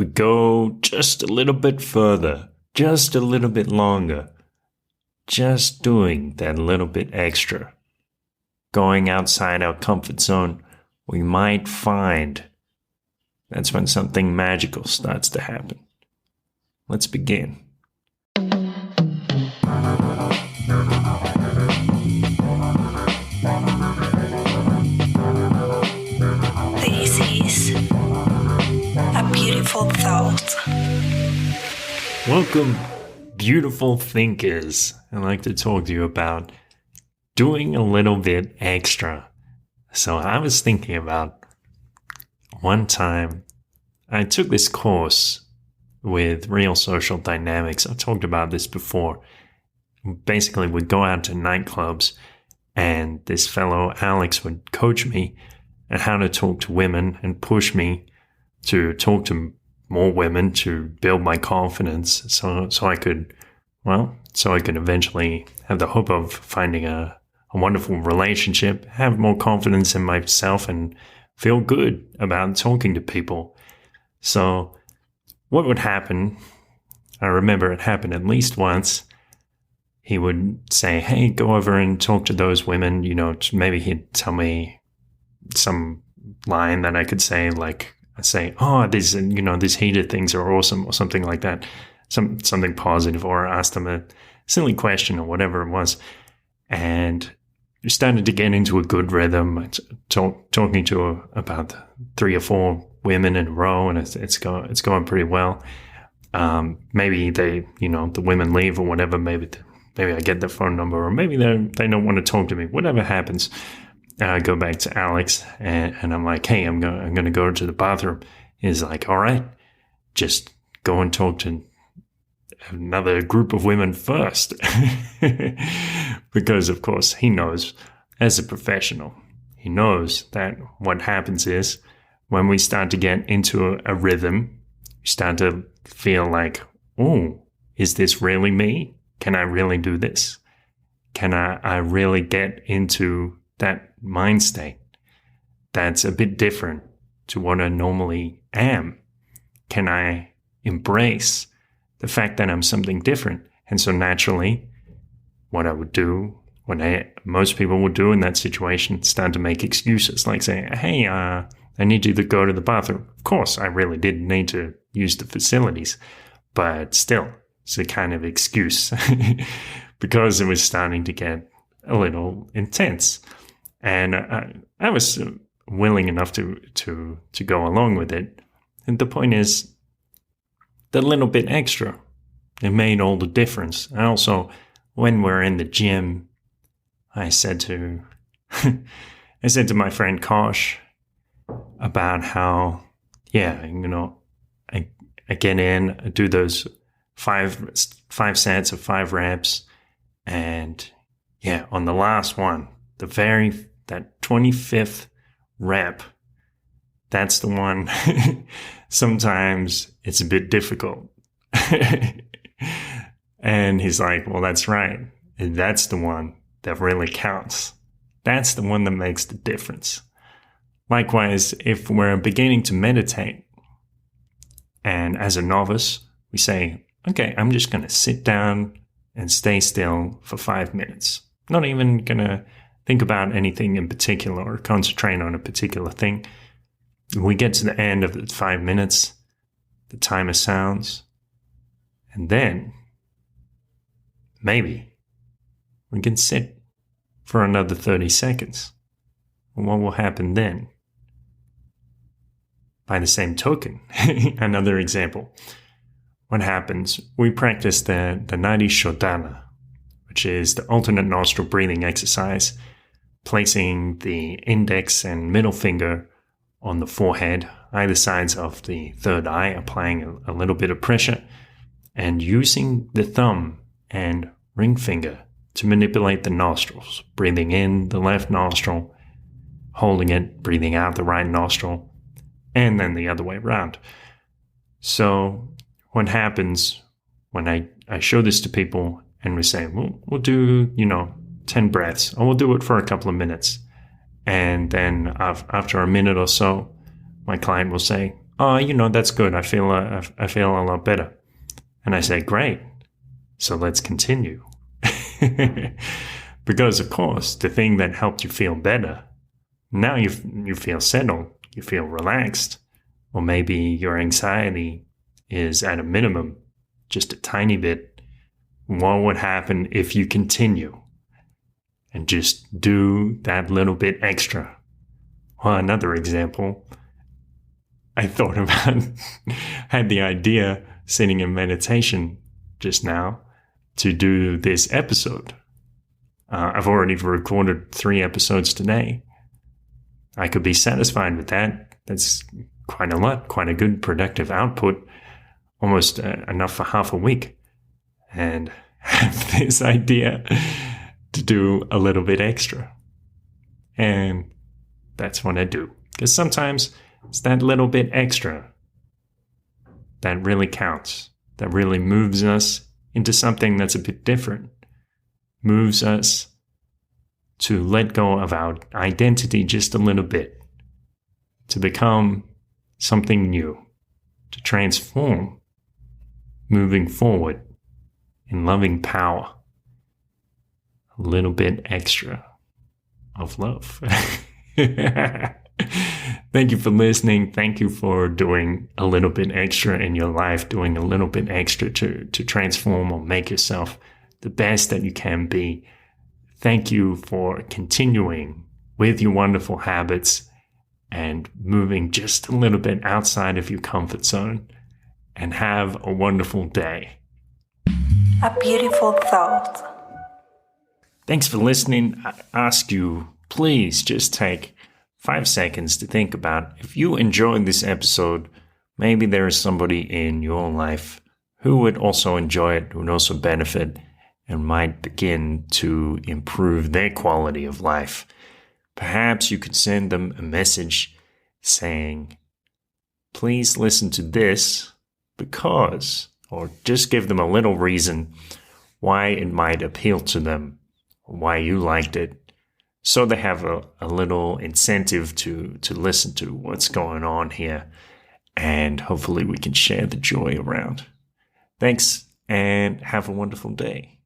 we go just a little bit further, just a little bit longer, just doing that little bit extra, going outside our comfort zone, we might find that's when something magical starts to happen. Let's begin. This is a beautiful thought. Welcome, beautiful thinkers. I'd like to talk to you about doing a little bit extra. So I was thinking about one time I took this course with Real Social Dynamics. I've talked about this before. Basically, we'd go out to nightclubs and this fellow Alex would coach me on how to talk to women and push me to talk to more women to build my confidence so I could eventually have the hope of finding a wonderful relationship, have more confidence in myself, and feel good about talking to people. So what would happen, I remember it happened at least once, he would say, hey, go over and talk to those women, maybe he'd tell me some line that I could say, like, these heated things are awesome, or something like that, something positive, or ask them a silly question or whatever it was. And we started to get into a good rhythm, talking to about 3 or 4 women in a row, and it's going pretty well. Maybe the women leave or whatever. Maybe I get their phone number, or maybe they don't want to talk to me. Whatever happens, I go back to Alex and I'm like, hey, I'm going to go to the bathroom. He's like, all right, just go and talk to another group of women first. Because, of course, he knows, as a professional, he knows that what happens is when we start to get into a rhythm, we start to feel like, oh, is this really me? Can I really do this? Can I really get into that mind state that's a bit different to what I normally am? Can I embrace the fact that I'm something different? And so naturally, what I would do, most people would do in that situation, start to make excuses, like saying, hey, I need you to go to the bathroom. Of course, I really didn't need to use the facilities, but still, it's a kind of excuse because it was starting to get a little intense. And I was willing enough to go along with it. And the point is, the little bit extra, it made all the difference. And also, when we're in the gym, I said to my friend Kosh about how, I get in, I do those five sets of 5 reps, and on the last one, that 25th rep, that's the one. Sometimes it's a bit difficult. And he's like, well, that's right. And that's the one that really counts. That's the one that makes the difference. Likewise, if we're beginning to meditate, and as a novice, we say, okay, I'm just going to sit down and stay still for 5 minutes. Not even going to think about anything in particular or concentrate on a particular thing. We get to the end of the 5 minutes, the timer sounds, and then maybe we can sit for another 30 seconds. And what will happen then? By the same token, another example. What happens? We practice the Nadi Shodhana, which is the alternate nostril breathing exercise, placing the index and middle finger on the forehead, either sides of the third eye, applying a little bit of pressure, and using the thumb and ring finger to manipulate the nostrils, breathing in the left nostril, holding it, breathing out the right nostril, and then the other way around. So what happens when I show this to people and we say, we'll do, 10 breaths, or we'll do it for a couple of minutes. And then after a minute or so, my client will say, oh, that's good. I feel a lot better. And I say, great. So let's continue. Because, of course, the thing that helped you feel better, now you feel settled, you feel relaxed, or maybe your anxiety is at a minimum, just a tiny bit. What would happen if you continue and just do that little bit extra? Well, another example, I thought about, had the idea sitting in meditation just now to do this episode. I've already recorded 3 episodes today. I could be satisfied with that. That's quite a lot, quite a good productive output, almost enough for half a week. And have this idea to do a little bit extra. And that's what I do. Because sometimes it's that little bit extra that really counts, that really moves us into something that's a bit different, moves us to let go of our identity just a little bit, to become something new, to transform, moving forward in loving power, a little bit extra of love. Thank you for listening. Thank you for doing a little bit extra in your life, doing a little bit extra to transform or make yourself the best that you can be. Thank you for continuing with your wonderful habits and moving just a little bit outside of your comfort zone. And have a wonderful day. A beautiful thought. Thanks for listening. I ask you, please just take 5 seconds to think about if you enjoyed this episode, maybe there is somebody in your life who would also enjoy it, who would also benefit, and might begin to improve their quality of life. Perhaps you could send them a message saying, please listen to this because, or just give them a little reason why it might appeal to them, why you liked it, so they have a little incentive to listen to what's going on here, and hopefully we can share the joy around. Thanks, and have a wonderful day.